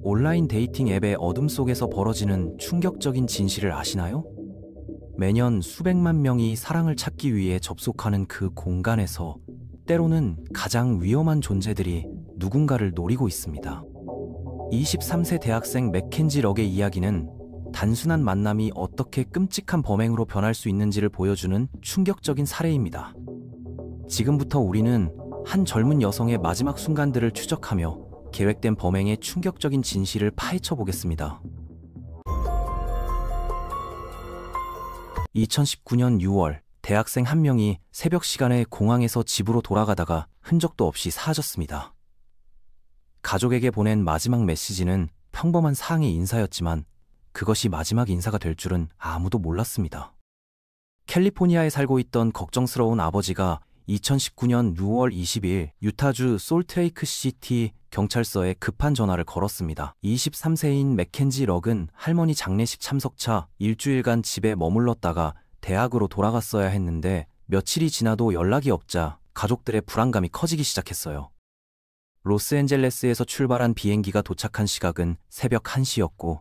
온라인 데이팅 앱의 어둠 속에서 벌어지는 충격적인 진실을 아시나요? 매년 수백만 명이 사랑을 찾기 위해 접속하는 그 공간에서 때로는 가장 위험한 존재들이 누군가를 노리고 있습니다. 23세 대학생 맥켄지 럭의 이야기는 단순한 만남이 어떻게 끔찍한 범행으로 변할 수 있는지를 보여주는 충격적인 사례입니다. 지금부터 우리는 한 젊은 여성의 마지막 순간들을 추적하며 계획된 범행의 충격적인 진실을 파헤쳐 보겠습니다. 2019년 6월, 대학생 한 명이 새벽 시간에 공항에서 집으로 돌아가다가 흔적도 없이 사라졌습니다. 가족에게 보낸 마지막 메시지는 평범한 상의 인사였지만 그것이 마지막 인사가 될 줄은 아무도 몰랐습니다. 캘리포니아에 살고 있던 걱정스러운 아버지가 2019년 6월 20일 유타주 솔트레이크 시티 경찰서에 급한 전화를 걸었습니다. 23세인 맥켄지 럭은 할머니 장례식 참석차 일주일간 집에 머물렀다가 대학으로 돌아갔어야 했는데 며칠이 지나도 연락이 없자 가족들의 불안감이 커지기 시작했어요. 로스앤젤레스에서 출발한 비행기가 도착한 시각은 새벽 1시였고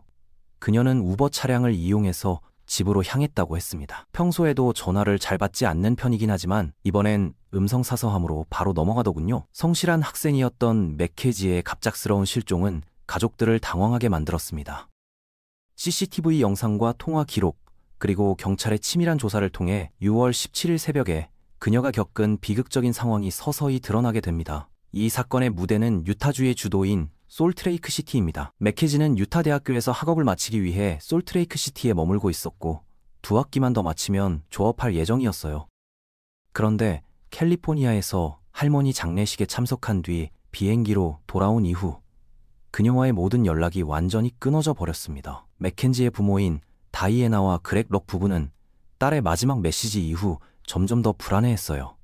그녀는 우버 차량을 이용해서 집으로 향했다고 했습니다. 평소에도 전화를 잘 받지 않는 편이긴 하지만 이번엔 음성사서함으로 바로 넘어가더군요. 성실한 학생이었던 맥켄지의 갑작스러운 실종은 가족들을 당황하게 만들었습니다. CCTV 영상과 통화 기록, 그리고 경찰의 치밀한 조사를 통해 6월 17일 새벽에 그녀가 겪은 비극적인 상황이 서서히 드러나게 됩니다. 이 사건의 무대는 유타주의 주도인 솔트레이크 시티입니다. 맥켄지는 유타 대학교에서 학업을 마치기 위해 솔트레이크 시티에 머물고 있었고 2학기만 더 마치면 졸업할 예정이었어요. 그런데 캘리포니아에서 할머니 장례식에 참석한 뒤 비행기로 돌아온 이후 그녀와의 모든 연락이 완전히 끊어져 버렸습니다. 맥켄지의 부모인 다이애나와 그렉 럭 부부는 딸의 마지막 메시지 이후 점점 더 불안해했어요.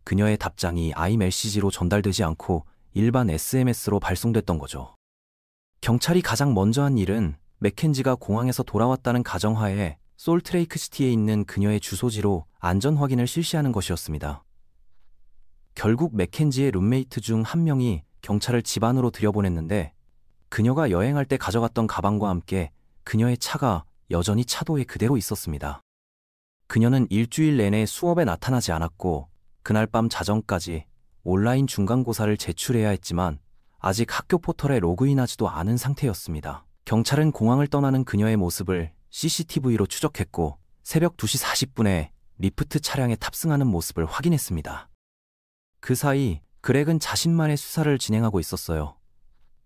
그녀의 답장이 iMessage로 전달되지 않고 일반 SMS로 발송됐던 거죠. 경찰이 가장 먼저 한 일은 맥켄지가 공항에서 돌아왔다는 가정하에 솔트레이크 시티에 있는 그녀의 주소지로 안전 확인을 실시하는 것이었습니다. 결국 맥켄지의 룸메이트 중 한 명이 경찰을 집 안으로 들여보냈는데 그녀가 여행할 때 가져갔던 가방과 함께 그녀의 차가 여전히 차도에 그대로 있었습니다. 그녀는 일주일 내내 수업에 나타나지 않았고 그날 밤 자정까지 온라인 중간고사를 제출해야 했지만 아직 학교 포털에 로그인하지도 않은 상태였습니다. 경찰은 공항을 떠나는 그녀의 모습을 CCTV로 추적했고 새벽 2시 40분에 리프트 차량에 탑승하는 모습을 확인했습니다. 그 사이 그렉은 자신만의 수사를 진행하고 있었어요.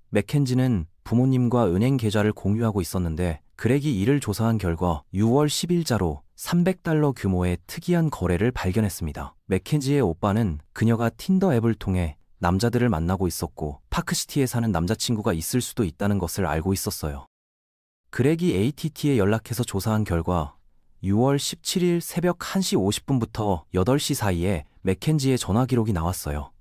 맥켄지는 부모님과 은행 계좌를 공유하고 있었는데 그렉이 이를 조사한 결과 6월 10일자로 $300 규모의 특이한 거래를 발견했습니다. 맥켄지의 오빠는 그녀가 틴더 앱을 통해 남자들을 만나고 있었고 파크시티에 사는 남자친구가 있을 수도 있다는 것을 알고 있었어요. 그렉이 ATT에 연락해서 조사한 결과 6월 17일 새벽 1시 50분부터 8시 사이에 맥켄지의 전화 기록이 나왔어요.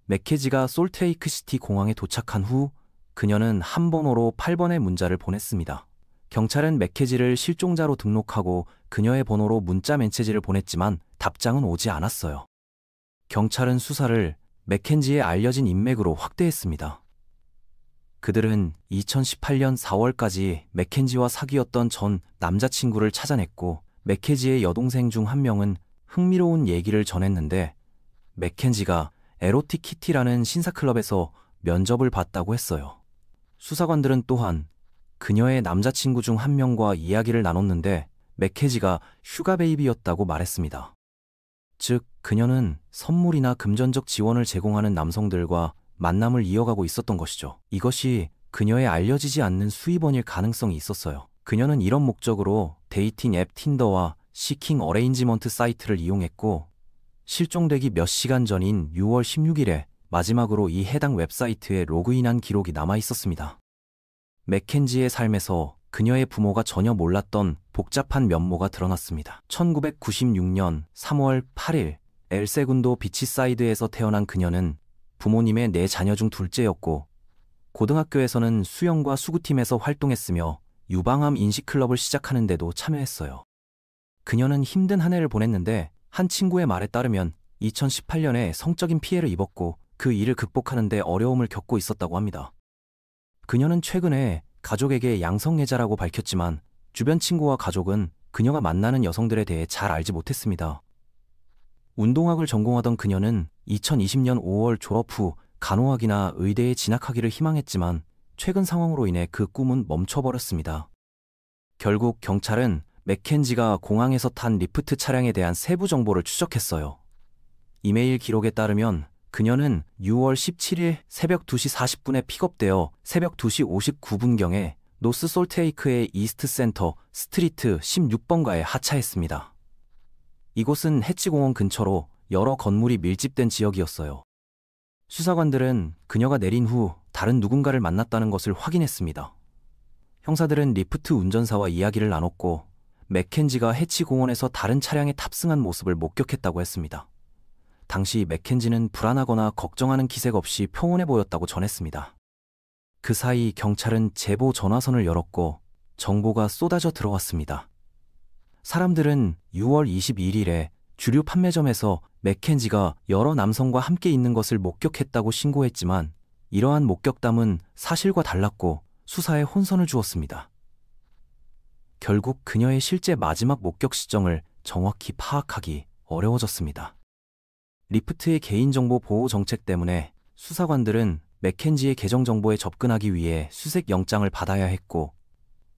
맥켄지가 솔트레이크 시티 공항에 도착한 후 그녀는 한 번호로 8번의 문자를 보냈습니다. 경찰은 맥켄지를 실종자로 등록하고 그녀의 번호로 문자 메시지를 보냈지만 답장은 오지 않았어요. 경찰은 수사를 맥켄지의 알려진 인맥으로 확대했습니다. 그들은 2018년 4월까지 맥켄지와 사귀었던 전 남자친구를 찾아냈고 맥켄지의 여동생 중 한 명은 흥미로운 얘기를 전했는데 맥켄지가 에로틱 키티라는 신사클럽에서 면접을 봤다고 했어요. 수사관들은 또한 그녀의 남자친구 중 한 명과 이야기를 나눴는데 맥켄지가 슈가 베이비였다고 말했습니다. 즉, 그녀는 선물이나 금전적 지원을 제공하는 남성들과 만남을 이어가고 있었던 것이죠. 이것이 그녀의 알려지지 않는 수입원일 가능성이 있었어요. 그녀는 이런 목적으로 데이팅 앱 틴더와 시킹 어레인지먼트 사이트를 이용했고 실종되기 몇 시간 전인 6월 16일에 마지막으로 이 해당 웹사이트에 로그인한 기록이 남아 있었습니다. 맥켄지의 삶에서 그녀의 부모가 전혀 몰랐던 복잡한 면모가 드러났습니다. 1996년 3월 8일 엘세군도 비치사이드에서 태어난 그녀는 부모님의 4자녀 중 둘째였고 고등학교에서는 수영과 수구팀에서 활동했으며 유방암 인식클럽을 시작하는 데도 참여했어요. 그녀는 힘든 한 해를 보냈는데 한 친구의 말에 따르면 2018년에 성적인 피해를 입었고 그 일을 극복하는 데 어려움을 겪고 있었다고 합니다. 그녀는 최근에 가족에게 양성애자라고 밝혔지만 주변 친구와 가족은 그녀가 만나는 여성들에 대해 잘 알지 못했습니다. 운동학을 전공하던 그녀는 2020년 5월 졸업 후 간호학이나 의대에 진학하기를 희망했지만 최근 상황으로 인해 그 꿈은 멈춰버렸습니다. 결국 경찰은 맥켄지가 공항에서 탄 리프트 차량에 대한 세부 정보를 추적했어요. 이메일 기록에 따르면 그녀는 6월 17일 새벽 2시 40분에 픽업되어 새벽 2시 59분경에 노스 솔트레이크의 이스트 센터 스트리트 16번가에 하차했습니다. 이곳은 해치공원 근처로 여러 건물이 밀집된 지역이었어요. 수사관들은 그녀가 내린 후 다른 누군가를 만났다는 것을 확인했습니다. 형사들은 리프트 운전사와 이야기를 나눴고 맥켄지가 해치공원에서 다른 차량에 탑승한 모습을 목격했다고 했습니다. 당시 맥켄지는 불안하거나 걱정하는 기색 없이 평온해 보였다고 전했습니다. 그 사이 경찰은 제보 전화선을 열었고 정보가 쏟아져 들어왔습니다. 사람들은 6월 21일에 주류 판매점에서 맥켄지가 여러 남성과 함께 있는 것을 목격했다고 신고했지만 이러한 목격담은 사실과 달랐고 수사에 혼선을 주었습니다. 결국 그녀의 실제 마지막 목격 시점을 정확히 파악하기 어려워졌습니다. 리프트의 개인정보 보호 정책 때문에 수사관들은 맥켄지의 계정정보에 접근하기 위해 수색 영장을 받아야 했고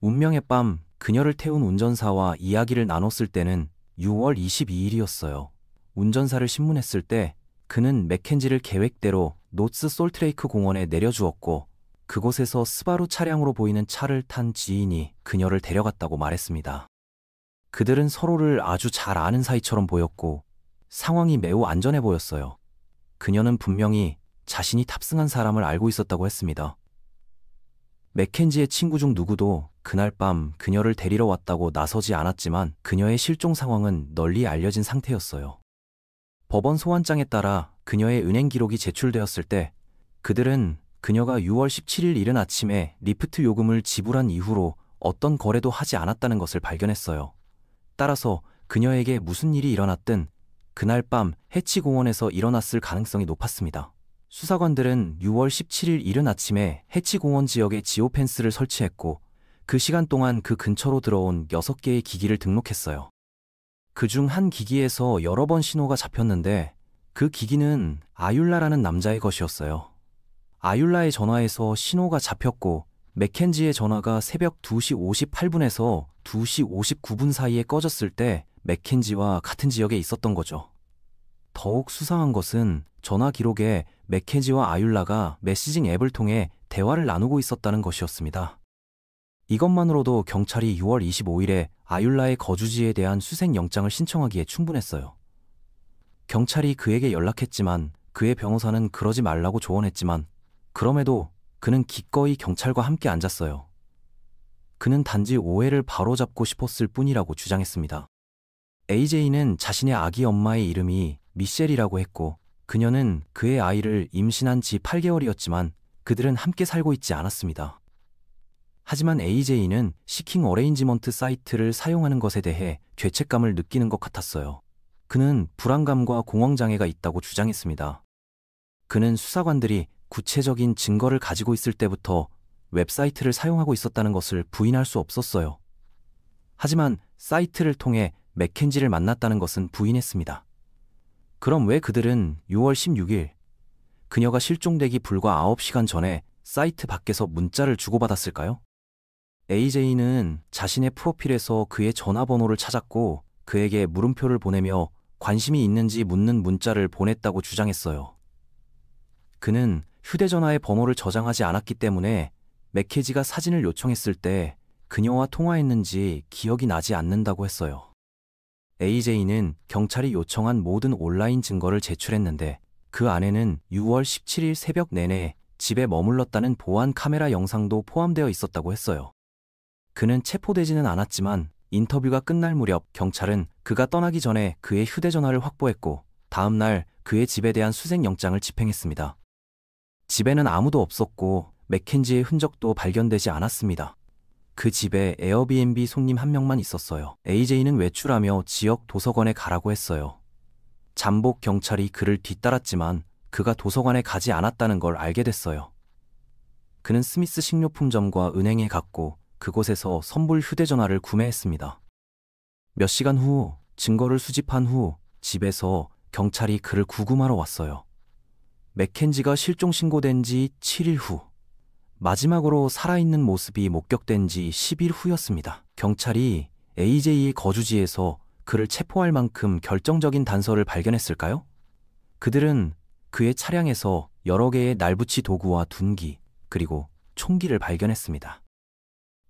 운명의 밤 그녀를 태운 운전사와 이야기를 나눴을 때는 6월 22일이었어요. 운전사를 신문했을 때 그는 맥켄지를 계획대로 노스 솔트레이크 공원에 내려주었고 그곳에서 스바루 차량으로 보이는 차를 탄 지인이 그녀를 데려갔다고 말했습니다. 그들은 서로를 아주 잘 아는 사이처럼 보였고 상황이 매우 안전해 보였어요. 그녀는 분명히 자신이 탑승한 사람을 알고 있었다고 했습니다. 맥켄지의 친구 중 누구도 그날 밤 그녀를 데리러 왔다고 나서지 않았지만 그녀의 실종 상황은 널리 알려진 상태였어요. 법원 소환장에 따라 그녀의 은행 기록이 제출되었을 때 그들은 그녀가 6월 17일 이른 아침에 리프트 요금을 지불한 이후로 어떤 거래도 하지 않았다는 것을 발견했어요. 따라서 그녀에게 무슨 일이 일어났든 그날 밤 해치공원에서 일어났을 가능성이 높았습니다. 수사관들은 6월 17일 이른 아침에 해치공원 지역에 지오펜스를 설치했고 그 시간 동안 그 근처로 들어온 6개의 기기를 등록했어요. 그중 한 기기에서 여러 번 신호가 잡혔는데 그 기기는 아율라라는 남자의 것이었어요. 아율라의 전화에서 신호가 잡혔고 맥켄지의 전화가 새벽 2시 58분에서 2시 59분 사이에 꺼졌을 때 맥켄지와 같은 지역에 있었던 거죠. 더욱 수상한 것은 전화 기록에 맥켄지와 아율라가 메시징 앱을 통해 대화를 나누고 있었다는 것이었습니다. 이것만으로도 경찰이 6월 25일에 아율라의 거주지에 대한 수색 영장을 신청하기에 충분했어요. 경찰이 그에게 연락했지만 그의 변호사는 그러지 말라고 조언했지만 그럼에도 그는 기꺼이 경찰과 함께 앉았어요. 그는 단지 오해를 바로잡고 싶었을 뿐이라고 주장했습니다. AJ는 자신의 아기 엄마의 이름이 미셸이라고 했고 그녀는 그의 아이를 임신한 지 8개월이었지만 그들은 함께 살고 있지 않았습니다. 하지만 AJ는 시킹 어레인지먼트 사이트를 사용하는 것에 대해 죄책감을 느끼는 것 같았어요. 그는 불안감과 공황장애가 있다고 주장했습니다. 그는 수사관들이 구체적인 증거를 가지고 있을 때부터 웹사이트를 사용하고 있었다는 것을 부인할 수 없었어요. 하지만 사이트를 통해 맥켄지를 만났다는 것은 부인했습니다. 그럼 왜 그들은 6월 16일 그녀가 실종되기 불과 9시간 전에 사이트 밖에서 문자를 주고받았을까요? AJ는 자신의 프로필에서 그의 전화번호를 찾았고 그에게 물음표를 보내며 관심이 있는지 묻는 문자를 보냈다고 주장했어요. 그는 휴대전화의 번호를 저장하지 않았기 때문에 맥켄지가 사진을 요청했을 때 그녀와 통화했는지 기억이 나지 않는다고 했어요. AJ는 경찰이 요청한 모든 온라인 증거를 제출했는데 그 안에는 6월 17일 새벽 내내 집에 머물렀다는 보안 카메라 영상도 포함되어 있었다고 했어요. 그는 체포되지는 않았지만 인터뷰가 끝날 무렵 경찰은 그가 떠나기 전에 그의 휴대전화를 확보했고 다음 날 그의 집에 대한 수색 영장을 집행했습니다. 집에는 아무도 없었고 맥켄지의 흔적도 발견되지 않았습니다. 그 집에 에어비앤비 손님 한 명만 있었어요. AJ는 외출하며 지역 도서관에 가라고 했어요. 잠복 경찰이 그를 뒤따랐지만 그가 도서관에 가지 않았다는 걸 알게 됐어요. 그는 스미스 식료품점과 은행에 갔고 그곳에서 선불 휴대전화를 구매했습니다. 몇 시간 후 증거를 수집한 후 집에서 경찰이 그를 구금하러 왔어요. 맥켄지가 실종 신고된 지 7일 후, 마지막으로 살아있는 모습이 목격된 지 10일 후였습니다. 경찰이 AJ의 거주지에서 그를 체포할 만큼 결정적인 단서를 발견했을까요? 그들은 그의 차량에서 여러 개의 날붙이 도구와 둔기, 그리고 총기를 발견했습니다.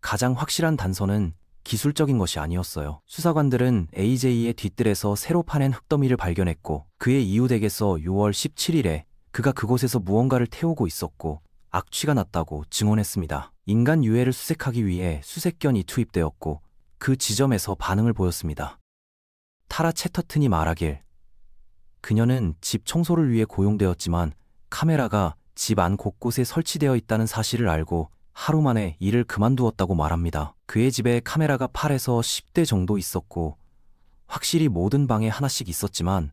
가장 확실한 단서는 기술적인 것이 아니었어요. 수사관들은 AJ의 뒷뜰에서 새로 파낸 흙더미를 발견했고 그의 이웃에게서 6월 17일에 그가 그곳에서 무언가를 태우고 있었고 악취가 났다고 증언했습니다. 인간 유해를 수색하기 위해 수색견이 투입되었고 그 지점에서 반응을 보였습니다. 타라 채터튼이 말하길 그녀는 집 청소를 위해 고용되었지만 카메라가 집 안 곳곳에 설치되어 있다는 사실을 알고 하루 만에 일을 그만두었다고 말합니다. 그의 집에 카메라가 8에서 10대 정도 있었고 확실히 모든 방에 하나씩 있었지만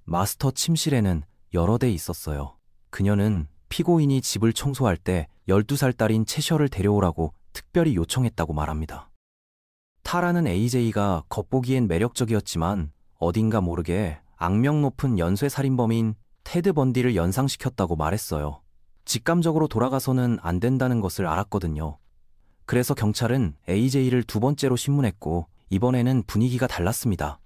마스터 침실에는 여러 대 있었어요. 그녀는 피고인이 집을 청소할 때 12살 딸인 채셔를 데려오라고 특별히 요청했다고 말합니다. 타라는 AJ가 겉보기엔 매력적이었지만 어딘가 모르게 악명 높은 연쇄살인범인 테드 번디를 연상시켰다고 말했어요. 직감적으로 돌아가서는 안 된다는 것을 알았거든요. 그래서 경찰은 AJ를 두 번째로 신문했고 이번에는 분위기가 달랐습니다.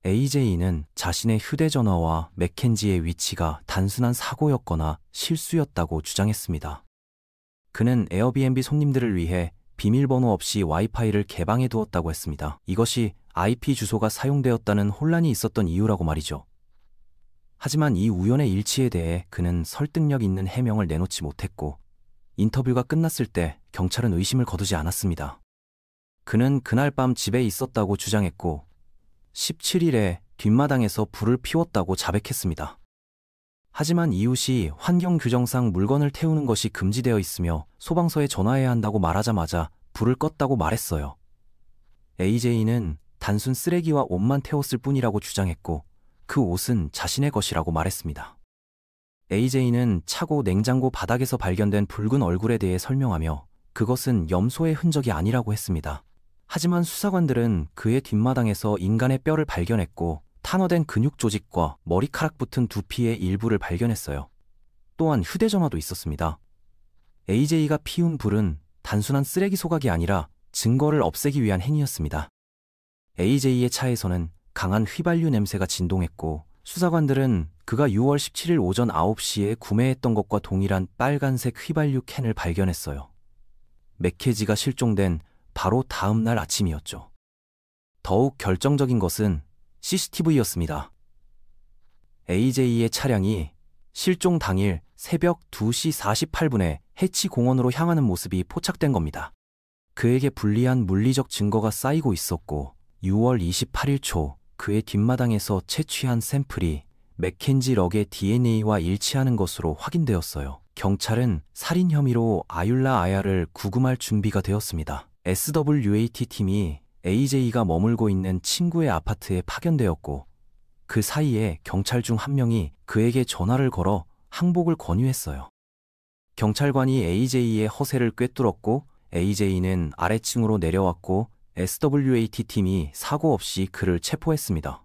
AJ는 자신의 휴대전화와 맥켄지의 위치가 단순한 사고였거나 실수였다고 주장했습니다. 그는 에어비앤비 손님들을 위해 비밀번호 없이 와이파이를 개방해 두었다고 했습니다. 이것이 IP 주소가 사용되었다는 혼란이 있었던 이유라고 말이죠. 하지만 이 우연의 일치에 대해 그는 설득력 있는 해명을 내놓지 못했고 인터뷰가 끝났을 때 경찰은 의심을 거두지 않았습니다. 그는 그날 밤 집에 있었다고 주장했고 17일에 뒷마당에서 불을 피웠다고 자백했습니다. 하지만 이웃이 환경 규정상 물건을 태우는 것이 금지되어 있으며 소방서에 전화해야 한다고 말하자마자 불을 껐다고 말했어요. AJ는 단순 쓰레기와 옷만 태웠을 뿐이라고 주장했고 그 옷은 자신의 것이라고 말했습니다. AJ는 차고 냉장고 바닥에서 발견된 붉은 얼굴에 대해 설명하며 그것은 염소의 흔적이 아니라고 했습니다. 하지만 수사관들은 그의 뒷마당에서 인간의 뼈를 발견했고 탄화된 근육 조직과 머리카락 붙은 두피의 일부를 발견했어요. 또한 휴대전화도 있었습니다. AJ가 피운 불은 단순한 쓰레기 소각이 아니라 증거를 없애기 위한 행위였습니다. AJ의 차에서는 강한 휘발유 냄새가 진동했고 수사관들은 그가 6월 17일 오전 9시에 구매했던 것과 동일한 빨간색 휘발유 캔을 발견했어요. 맥케지가 실종된 바로 다음 날 아침이었죠. 더욱 결정적인 것은 CCTV였습니다. AJ의 차량이 실종 당일 새벽 2시 48분에 해치 공원으로 향하는 모습이 포착된 겁니다. 그에게 불리한 물리적 증거가 쌓이고 있었고 6월 28일 초 그의 뒷마당에서 채취한 샘플이 맥켄지 럭의 DNA와 일치하는 것으로 확인되었어요. 경찰은 살인 혐의로 아율라 아야를 구금할 준비가 되었습니다. SWAT 팀이 AJ가 머물고 있는 친구의 아파트에 파견되었고 그 사이에 경찰 중 한 명이 그에게 전화를 걸어 항복을 권유했어요. 경찰관이 AJ의 허세를 꿰뚫었고 AJ는 아래층으로 내려왔고 SWAT 팀이 사고 없이 그를 체포했습니다.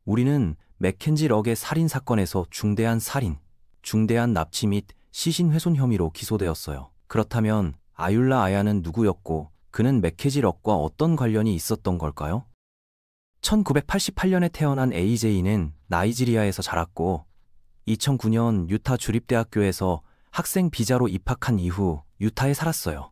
우리는 맥켄지 럭의 살인 사건에서 중대한 살인, 중대한 납치 및 시신 훼손 혐의로 기소되었어요. 그렇다면 아율라 아야는 누구였고 그는 맥켄지 럭과 어떤 관련이 있었던 걸까요? 1988년에 태어난 AJ는 나이지리아에서 자랐고 2009년 유타 주립대학교에서 학생 비자로 입학한 이후 유타에 살았어요.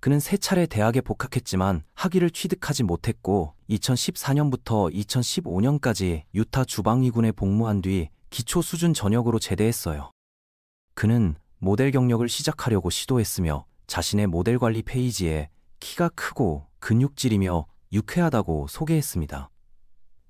그는 3차례 대학에 복학했지만 학위를 취득하지 못했고 2014년부터 2015년까지 유타 주방위군에 복무한 뒤 기초 수준 전역으로 제대했어요. 그는 모델 경력을 시작하려고 시도했으며 자신의 모델 관리 페이지에 키가 크고 근육질이며 유쾌하다고 소개했습니다.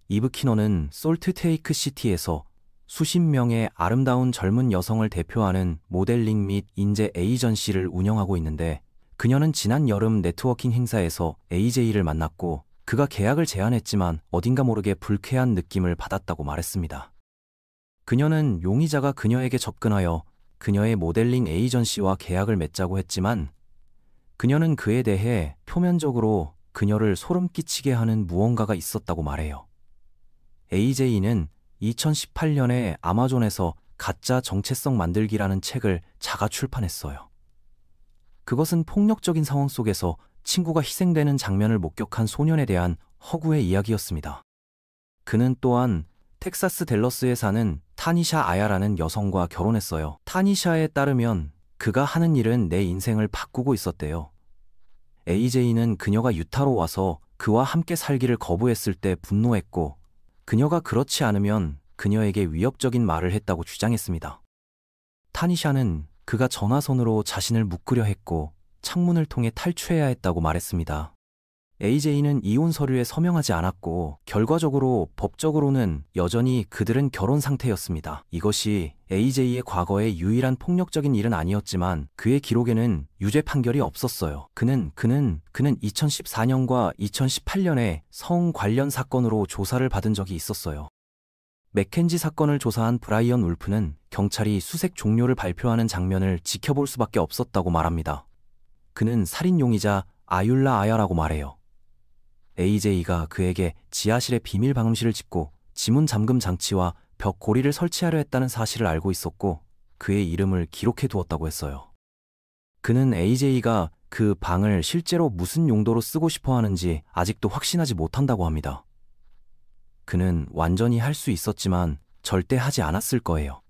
이브 키너는 솔트테이크 시티에서 수십 명의 아름다운 젊은 여성을 대표하는 모델링 및 인재 에이전시를 운영하고 있는데 그녀는 지난 여름 네트워킹 행사에서 AJ를 만났고 그가 계약을 제안했지만 어딘가 모르게 불쾌한 느낌을 받았다고 말했습니다. 그녀는 용의자가 그녀에게 접근하여 그녀의 모델링 에이전시와 계약을 맺자고 했지만 그녀는 그에 대해 표면적으로 그녀를 소름 끼치게 하는 무언가가 있었다고 말해요. AJ는 2018년에 아마존에서 가짜 정체성 만들기라는 책을 자가 출판했어요. 그것은 폭력적인 상황 속에서 친구가 희생되는 장면을 목격한 소년에 대한 허구의 이야기였습니다. 그는 또한 텍사스 댈러스에 사는 타니샤 아야라는 여성과 결혼했어요. 타니샤에 따르면 그가 하는 일은 내 인생을 바꾸고 있었대요. AJ는 그녀가 유타로 와서 그와 함께 살기를 거부했을 때 분노했고 그녀가 그렇지 않으면 그녀에게 위협적인 말을 했다고 주장했습니다. 타니샤는 그가 전화선으로 자신을 묶으려 했고 창문을 통해 탈출해야 했다고 말했습니다. AJ는 이혼 서류에 서명하지 않았고 결과적으로 법적으로는 여전히 그들은 결혼 상태였습니다. 이것이 AJ의 과거의 유일한 폭력적인 일은 아니었지만 그의 기록에는 유죄 판결이 없었어요. 그는 2014년과 2018년에 성 관련 사건으로 조사를 받은 적이 있었어요. 맥켄지 사건을 조사한 브라이언 울프는 경찰이 수색 종료를 발표하는 장면을 지켜볼 수밖에 없었다고 말합니다. 그는 살인 용의자 아율라 아야라고 말해요. AJ가 그에게 지하실에 비밀 방음실을 짓고 지문 잠금 장치와 벽 고리를 설치하려 했다는 사실을 알고 있었고 그의 이름을 기록해 두었다고 했어요. 그는 AJ가 그 방을 실제로 무슨 용도로 쓰고 싶어 하는지 아직도 확신하지 못한다고 합니다. 그는 완전히 할 수 있었지만 절대 하지 않았을 거예요.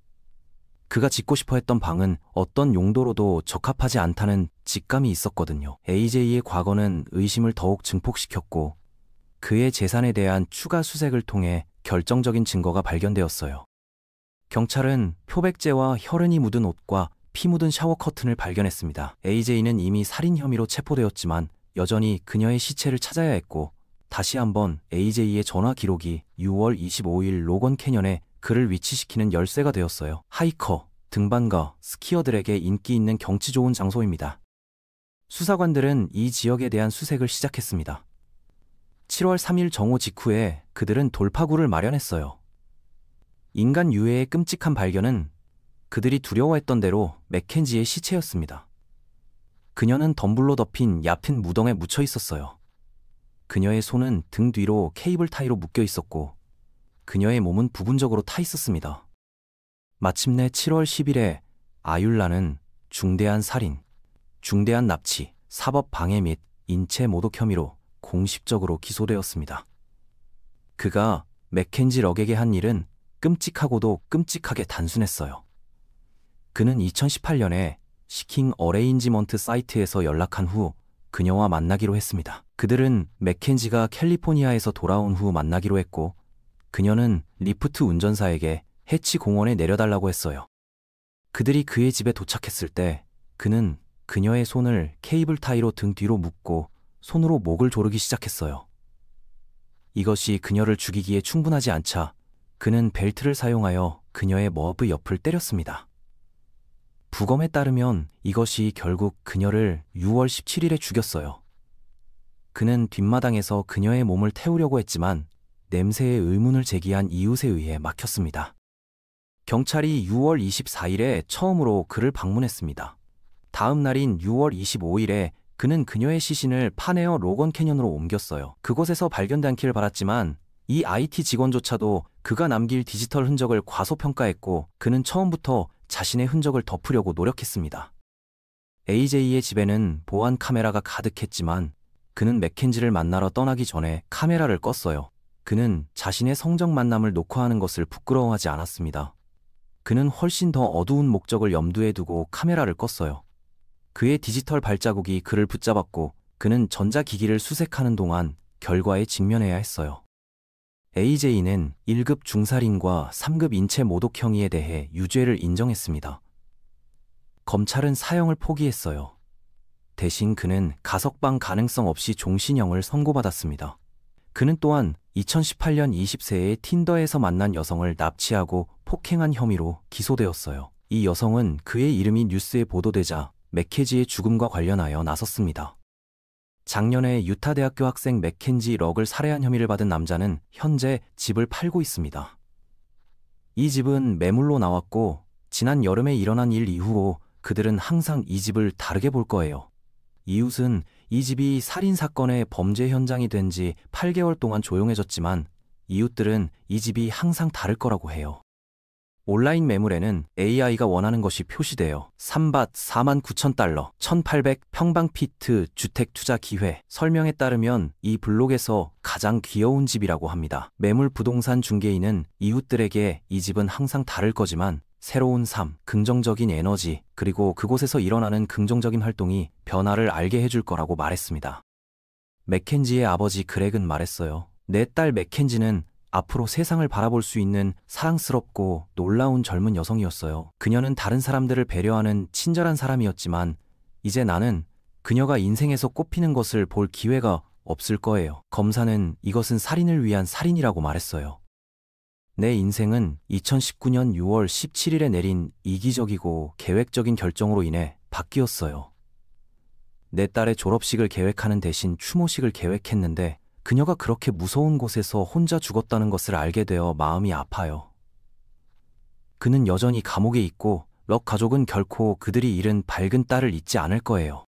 그가 짓고 싶어 했던 방은 어떤 용도로도 적합하지 않다는 직감이 있었거든요. AJ의 과거는 의심을 더욱 증폭시켰고 그의 재산에 대한 추가 수색을 통해 결정적인 증거가 발견되었어요. 경찰은 표백제와 혈흔이 묻은 옷과 피 묻은 샤워 커튼을 발견했습니다. AJ는 이미 살인 혐의로 체포되었지만 여전히 그녀의 시체를 찾아야 했고 다시 한번 AJ의 전화 기록이 6월 25일 로건 캐년에 그를 위치시키는 열쇠가 되었어요. 하이커, 등반가, 스키어들에게 인기 있는 경치 좋은 장소입니다. 수사관들은 이 지역에 대한 수색을 시작했습니다. 7월 3일 정오 직후에 그들은 돌파구를 마련했어요. 인간 유해의 끔찍한 발견은 그들이 두려워했던 대로 맥켄지의 시체였습니다. 그녀는 덤불로 덮인 얕은 무덤에 묻혀 있었어요. 그녀의 손은 등 뒤로 케이블 타이로 묶여 있었고 그녀의 몸은 부분적으로 타 있었습니다. 마침내 7월 10일에 아율라는 중대한 살인, 중대한 납치, 사법 방해 및 인체 모독 혐의로 공식적으로 기소되었습니다. 그가 맥켄지 럭에게 한 일은 끔찍하고도 끔찍하게 단순했어요. 그는 2018년에 시킹 어레인지먼트 사이트에서 연락한 후 그녀와 만나기로 했습니다. 그들은 맥켄지가 캘리포니아에서 돌아온 후 만나기로 했고 그녀는 리프트 운전사에게 해치 공원에 내려달라고 했어요. 그들이 그의 집에 도착했을 때 그는 그녀의 손을 케이블 타이로 등 뒤로 묶고 손으로 목을 조르기 시작했어요. 이것이 그녀를 죽이기에 충분하지 않자 그는 벨트를 사용하여 그녀의 머브 옆을 때렸습니다. 부검에 따르면 이것이 결국 그녀를 6월 17일에 죽였어요. 그는 뒷마당에서 그녀의 몸을 태우려고 했지만 냄새에 의문을 제기한 이웃에 의해 막혔습니다. 경찰이 6월 24일에 처음으로 그를 방문했습니다. 다음 날인 6월 25일에 그는 그녀의 시신을 파네어 로건 캐년으로 옮겼어요. 그곳에서 발견되지 않기를 바랐지만 이 IT 직원조차도 그가 남길 디지털 흔적을 과소평가했고 그는 처음부터 자신의 흔적을 덮으려고 노력했습니다. AJ의 집에는 보안 카메라가 가득했지만 그는 맥켄지를 만나러 떠나기 전에 카메라를 껐어요. 그는 자신의 성적 만남을 녹화하는 것을 부끄러워하지 않았습니다. 그는 훨씬 더 어두운 목적을 염두에 두고 카메라를 껐어요. 그의 디지털 발자국이 그를 붙잡았고 그는 전자기기를 수색하는 동안 결과에 직면해야 했어요. AJ는 1급 중살인과 3급 인체 모독 혐의에 대해 유죄를 인정했습니다. 검찰은 사형을 포기했어요. 대신 그는 가석방 가능성 없이 종신형을 선고받았습니다. 그는 또한 2018년 20세에 틴더에서 만난 여성을 납치하고 폭행한 혐의로 기소되었어요. 이 여성은 그의 이름이 뉴스에 보도되자 맥켄지의 죽음과 관련하여 나섰습니다. 작년에 유타 대학교 학생 맥켄지 럭을 살해한 혐의를 받은 남자는 현재 집을 팔고 있습니다. 이 집은 매물로 나왔고 지난 여름에 일어난 일 이후로 그들은 항상 이 집을 다르게 볼 거예요. 이웃은 이 집이 살인사건의 범죄 현장이 된 지 8개월 동안 조용해졌지만 이웃들은 이 집이 항상 다를 거라고 해요. 온라인 매물에는 AI가 원하는 것이 표시되어 3밭 49,000달러, 1,800평방피트 주택 투자 기회. 설명에 따르면 이 블록에서 가장 귀여운 집이라고 합니다. 매물 부동산 중개인은 이웃들에게 이 집은 항상 다를 거지만 새로운 삶, 긍정적인 에너지, 그리고 그곳에서 일어나는 긍정적인 활동이 변화를 알게 해줄 거라고 말했습니다. 맥켄지의 아버지 그렉은 말했어요. 내 딸 맥켄지는 앞으로 세상을 바라볼 수 있는 사랑스럽고 놀라운 젊은 여성이었어요. 그녀는 다른 사람들을 배려하는 친절한 사람이었지만 이제 나는 그녀가 인생에서 꽃피는 것을 볼 기회가 없을 거예요. 검사는 이것은 살인을 위한 살인이라고 말했어요. 내 인생은 2019년 6월 17일에 내린 이기적이고 계획적인 결정으로 인해 바뀌었어요. 내 딸의 졸업식을 계획하는 대신 추모식을 계획했는데 그녀가 그렇게 무서운 곳에서 혼자 죽었다는 것을 알게 되어 마음이 아파요. 그는 여전히 감옥에 있고 럭 가족은 결코 그들이 잃은 밝은 딸을 잊지 않을 거예요.